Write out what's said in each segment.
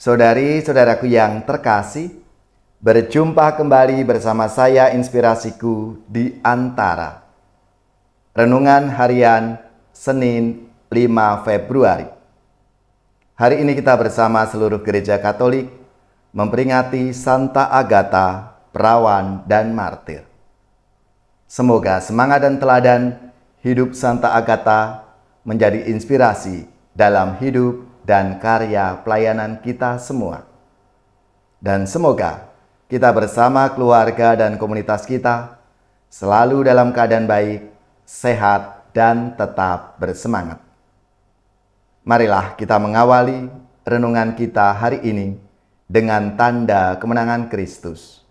Saudari-saudaraku yang terkasih, berjumpa kembali bersama saya Inspirasiku di Antara. Renungan Harian Senin 5 Februari. Hari ini kita bersama seluruh gereja Katolik memperingati Santa Agatha, perawan dan martir. Semoga semangat dan teladan hidup Santa Agatha menjadi inspirasi dalam hidup dan karya pelayanan kita semua. Dan semoga kita bersama keluarga dan komunitas kita selalu dalam keadaan baik, sehat, dan tetap bersemangat. Marilah kita mengawali renungan kita hari ini dengan tanda kemenangan Kristus.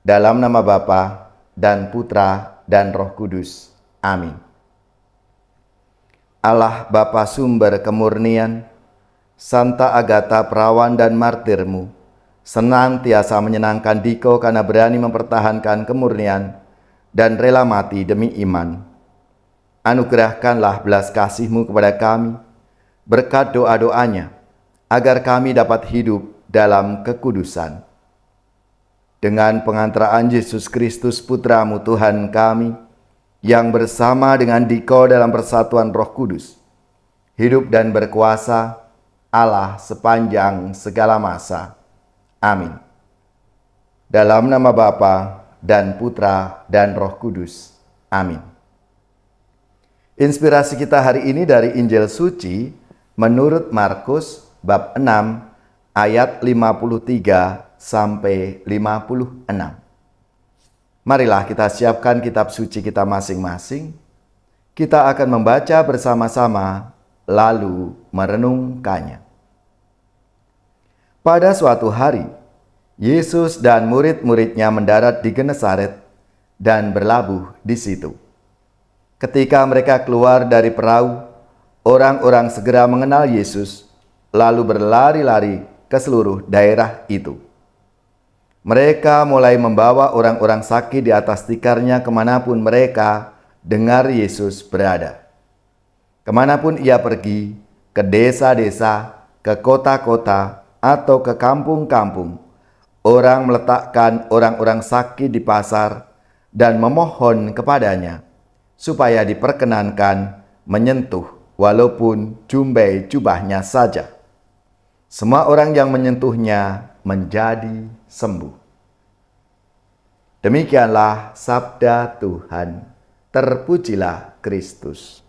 Dalam nama Bapa dan Putra dan Roh Kudus. Amin. Allah Bapa sumber kemurnian, Santa Agatha perawan dan martirmu, senantiasa menyenangkan Diko karena berani mempertahankan kemurnian dan rela mati demi iman. Anugerahkanlah belas kasih-Mu kepada kami, berkat doa-doanya, agar kami dapat hidup dalam kekudusan. Dengan pengantaraan Yesus Kristus Putra-Mu Tuhan kami, yang bersama dengan Diko dalam persatuan Roh Kudus, hidup dan berkuasa Allah sepanjang segala masa. Amin. Dalam nama Bapa dan Putra dan Roh Kudus. Amin. Inspirasi kita hari ini dari Injil Suci menurut Markus bab 6 ayat 53 sampai 56. Marilah kita siapkan kitab suci kita masing-masing. Kita akan membaca bersama-sama, lalu merenungkannya. Pada suatu hari, Yesus dan murid-muridnya mendarat di Genesaret dan berlabuh di situ. Ketika mereka keluar dari perahu, orang-orang segera mengenal Yesus, lalu berlari-lari ke seluruh daerah itu. Mereka mulai membawa orang-orang sakit di atas tikarnya kemanapun mereka dengar Yesus berada. Kemanapun ia pergi, ke desa-desa, ke kota-kota, atau ke kampung-kampung, orang meletakkan orang-orang sakit di pasar dan memohon kepadanya, supaya diperkenankan menyentuh walaupun jumbai jubahnya saja. Semua orang yang menyentuhnya menjadi sembuh. Demikianlah sabda Tuhan. Terpujilah Kristus.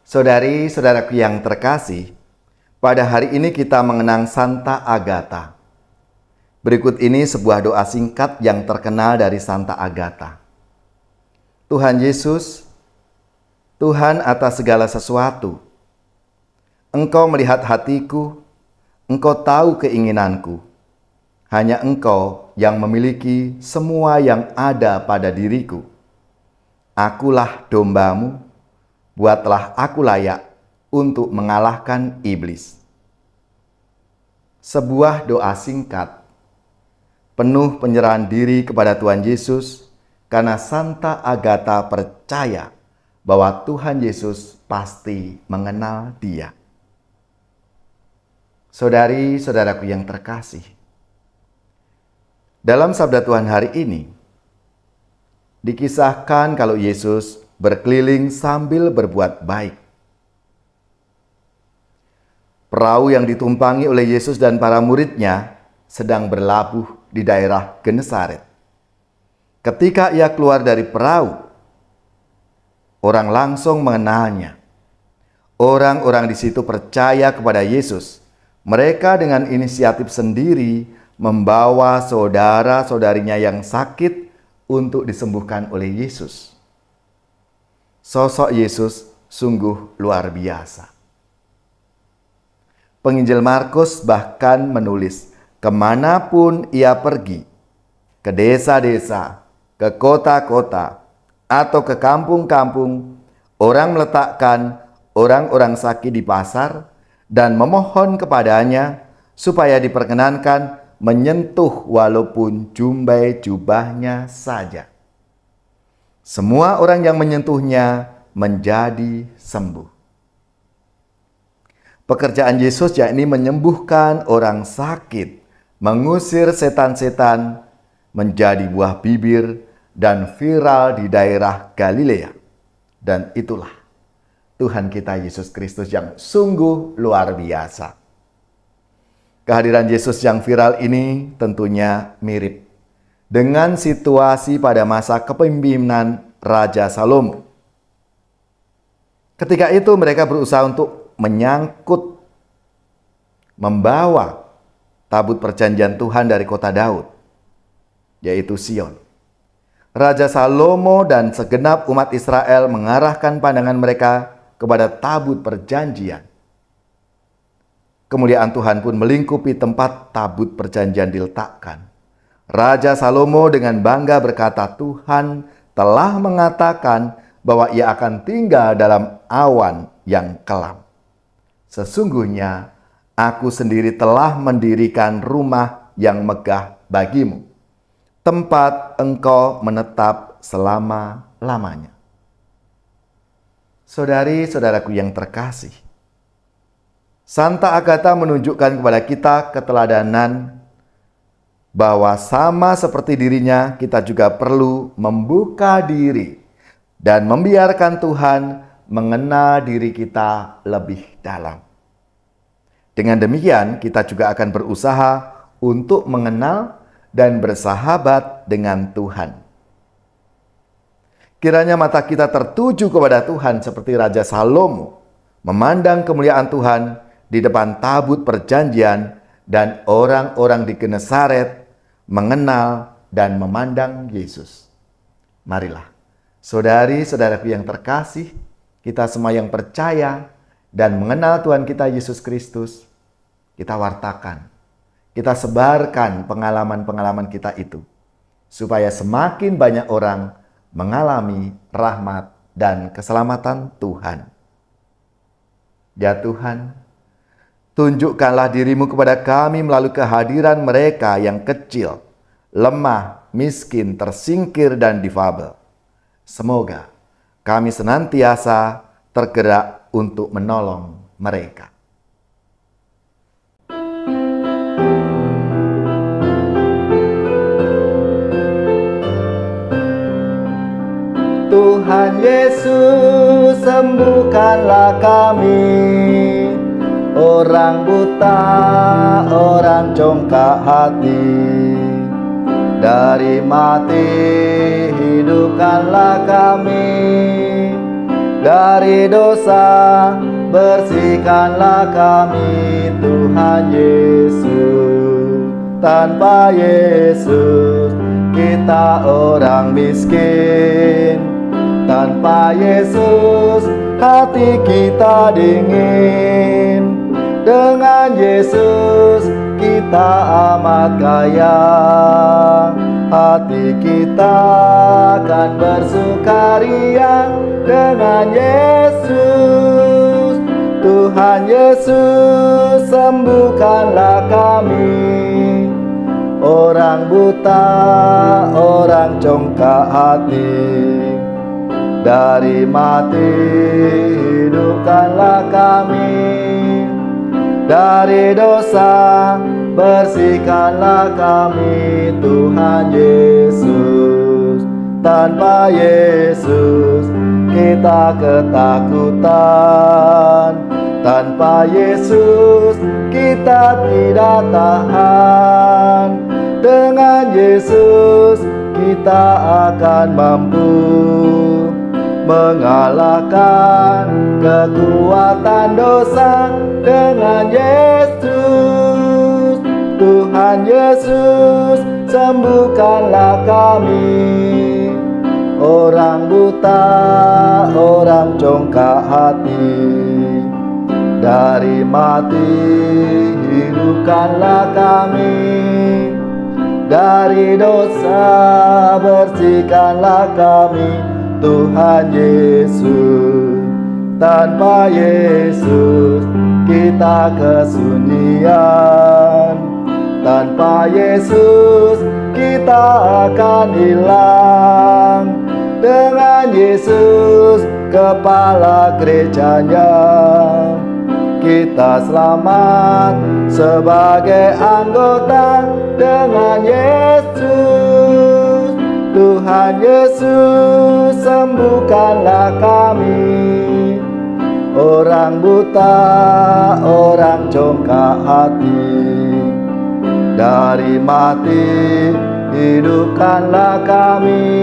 Saudari-saudaraku yang terkasih, pada hari ini kita mengenang Santa Agatha. Berikut ini sebuah doa singkat yang terkenal dari Santa Agatha. Tuhan Yesus, Tuhan atas segala sesuatu, Engkau melihat hatiku, Engkau tahu keinginanku. Hanya Engkau yang memiliki semua yang ada pada diriku. Akulah domba-Mu, buatlah aku layak untuk mengalahkan iblis. Sebuah doa singkat, penuh penyerahan diri kepada Tuhan Yesus, karena Santa Agatha percaya bahwa Tuhan Yesus pasti mengenal dia. Saudari-saudaraku yang terkasih, dalam sabda Tuhan hari ini, dikisahkan kalau Yesus berkeliling sambil berbuat baik. Perahu yang ditumpangi oleh Yesus dan para muridnya sedang berlabuh di daerah Genesaret. Ketika ia keluar dari perahu, orang langsung mengenalnya. Orang-orang di situ percaya kepada Yesus. Mereka dengan inisiatif sendiri membawa saudara-saudarinya yang sakit untuk disembuhkan oleh Yesus. Sosok Yesus sungguh luar biasa. Penginjil Markus bahkan menulis, kemanapun ia pergi, ke desa-desa, ke kota-kota, atau ke kampung-kampung, orang meletakkan orang-orang sakit di pasar dan memohon kepadanya supaya diperkenankan menyentuh walaupun jumbai jubahnya saja. Semua orang yang menyentuhnya menjadi sembuh. Pekerjaan Yesus yakni menyembuhkan orang sakit, mengusir setan-setan, menjadi buah bibir dan viral di daerah Galilea. Dan itulah Tuhan kita Yesus Kristus yang sungguh luar biasa. Kehadiran Yesus yang viral ini tentunya mirip dengan situasi pada masa kepemimpinan Raja Salomo. Ketika itu mereka berusaha untuk menyangkut, membawa tabut perjanjian Tuhan dari kota Daud, yaitu Sion. Raja Salomo dan segenap umat Israel mengarahkan pandangan mereka kepada tabut perjanjian. Kemuliaan Tuhan pun melingkupi tempat tabut perjanjian diletakkan. Raja Salomo dengan bangga berkata, Tuhan telah mengatakan bahwa ia akan tinggal dalam awan yang kelam. Sesungguhnya aku sendiri telah mendirikan rumah yang megah bagimu, tempat engkau menetap selama-lamanya. Saudari-saudaraku yang terkasih, Santa Agatha menunjukkan kepada kita keteladanan bahwa sama seperti dirinya, kita juga perlu membuka diri dan membiarkan Tuhan mengenal diri kita lebih dalam. Dengan demikian, kita juga akan berusaha untuk mengenal dan bersahabat dengan Tuhan. Kiranya mata kita tertuju kepada Tuhan seperti Raja Salomo, memandang kemuliaan Tuhan di depan tabut perjanjian dan orang-orang di Genesaret mengenal dan memandang Yesus. Marilah, saudari-saudaraku yang terkasih, kita semua yang percaya dan mengenal Tuhan kita Yesus Kristus, kita wartakan, kita sebarkan pengalaman-pengalaman kita itu, supaya semakin banyak orang mengalami rahmat dan keselamatan Tuhan. Ya Tuhan, tunjukkanlah dirimu kepada kami melalui kehadiran mereka yang kecil, lemah, miskin, tersingkir, dan difabel. Semoga kami senantiasa tergerak untuk menolong mereka. Tuhan Yesus, sembuhkanlah kami, orang buta, orang congkak hati. Dari mati hidupkanlah kami, dari dosa bersihkanlah kami. Tuhan Yesus, tanpa Yesus kita orang miskin. Tanpa Yesus hati kita dingin. Dengan Yesus kita amat kaya. Hati kita akan bersukaria dengan Yesus. Tuhan Yesus, sembuhkanlah kami, orang buta, orang congkak hati. Dari mati hidupkanlah kami, dari dosa bersihkanlah kami. Tuhan Yesus, tanpa Yesus kita ketakutan. Tanpa Yesus kita tidak tahan. Dengan Yesus kita akan mampu mengalahkan kekuatan dosa. Dengan Yesus, Tuhan Yesus, sembuhkanlah kami, orang buta, orang congkak hati. Dari mati hidupkanlah kami, dari dosa bersihkanlah kami. Tuhan Yesus, tanpa Yesus kita kesunyian. Tanpa Yesus kita akan hilang. Dengan Yesus kepala gerejanya. Kita selamat sebagai anggota dengan Yesus. Tuhan Yesus, sembuhkanlah kami, orang buta, orang congkak hati. Dari mati, hidupkanlah kami.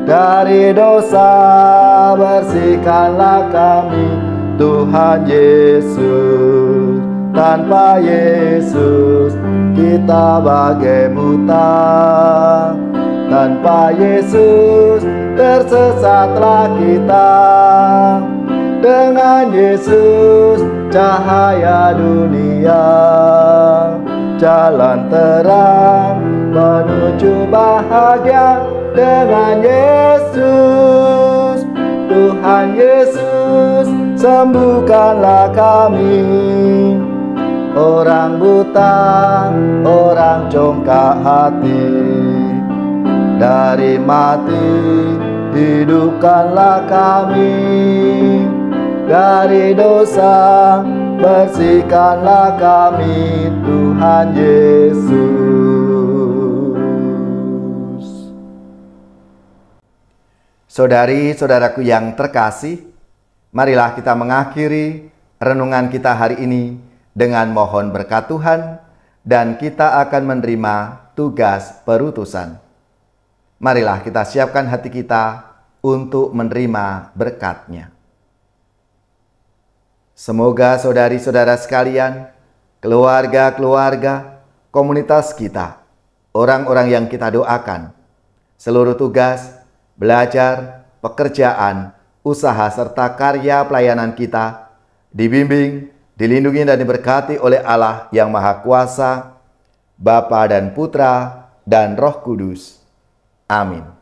Dari dosa, bersihkanlah kami. Tuhan Yesus, tanpa Yesus kita bagai buta. Tanpa Yesus tersesatlah kita. Dengan Yesus cahaya dunia, jalan terang menuju bahagia. Dengan Yesus, Tuhan Yesus, sembuhkanlah kami, orang buta, orang congkak hati. Dari mati, hidupkanlah kami. Dari dosa, bersihkanlah kami, Tuhan Yesus. Saudari-saudaraku yang terkasih, marilah kita mengakhiri renungan kita hari ini dengan mohon berkat Tuhan, dan kita akan menerima tugas perutusan. Marilah kita siapkan hati kita untuk menerima berkat-Nya. Semoga saudari-saudara sekalian, keluarga-keluarga, komunitas kita, orang-orang yang kita doakan, seluruh tugas, belajar, pekerjaan, usaha, serta karya pelayanan kita dibimbing, dilindungi, dan diberkati oleh Allah yang Maha Kuasa, Bapa dan Putra dan Roh Kudus. Amin.